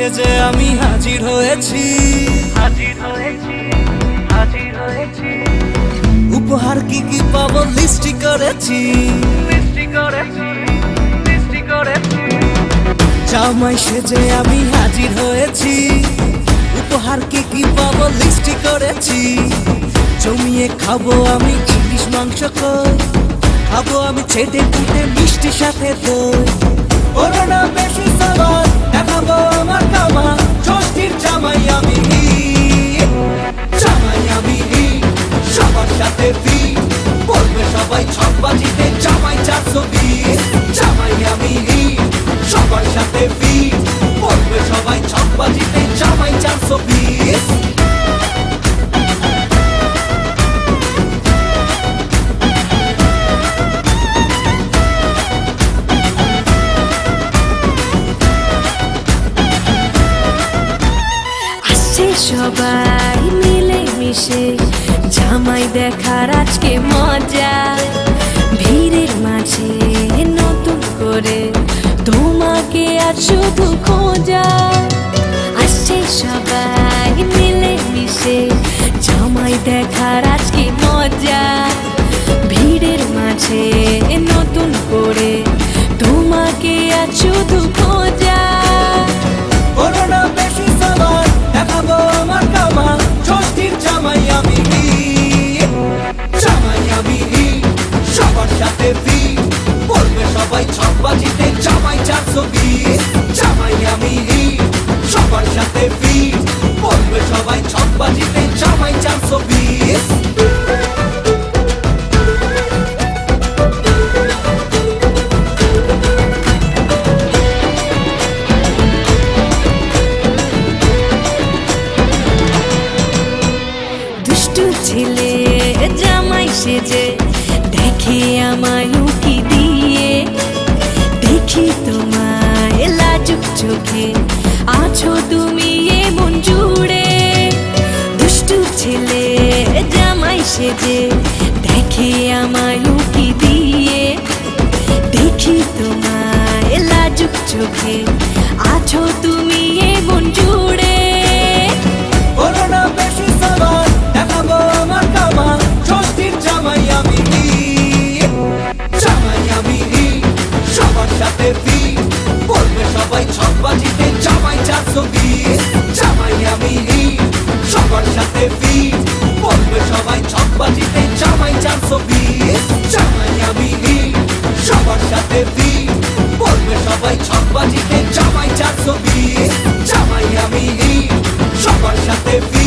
সেজে আমি হাজির হয়েছি, উপহার কি কি পাবো লিস্টি করেছি, জামাই সেজে আমি হাজির হয়েছি, উপহার কি কি পাবো লিস্টি করেছি। জমিয়ে খাবো আমি ইলিশ মাংস কই, খাবো আমি ছেটে পুটে মিষ্টি সাথে দই। ওরা না বেশি সাবান দেখাবো আমার কামা, ষষ্ঠীর জামাই আমি, জামাই আমি সবার সাথে ফি, বলবে সবাই ছকবাজিতে জামাই 420। জামাই আমি সবার সাথে ফি, বলবে সবাই ছকবাজিতে জামাই 420। সবাই মিলে মিশে জামাই দেখার আজকে মজা, ভিড়ের মাঝে নতুন করে তোমাকে আজ শুধু খোঁজা। আসছে সবাই মিলে মিশে জামাই দেখার আজকে মজা, ভিড়ের মাঝে নতুন করে তোমাকে আজ শুধু খোঁজা। দেখাবো আমার কামা, ষষ্ঠীর জামাই আমি, জামাই আমি সবার সাথে ফি, বলবে সবাই ছকবাজিতে জামাই 420। জামাই আমি সবার সাথে ফি, বলবে সবাই ছকবাজিতে জামাই 420। ছেলে জামাই সেজে দেখে আমায় উকি দিয়ে, দেখি তোমায় লাজুক চোখে আছো তুমি এমন জুড়ে। দুষ্টু ছেলে জামাই সেজে দেখে আমায় উকি দিয়ে, দেখি তোমায় লাজুক চোখে আছো তুমি এমন জুড়ে। বলবে সবাই ছকবাজিতে জামাই 420। জামাই আমি সবার সাথে ফি, বলবে সবাই ছকবাজিতে জামাই 420। জামাই আমি সবার সাথে ফি, বলবে সবাই ছকবাজিতে জামাই 420। জামাই আমি সবার সাথে ফি।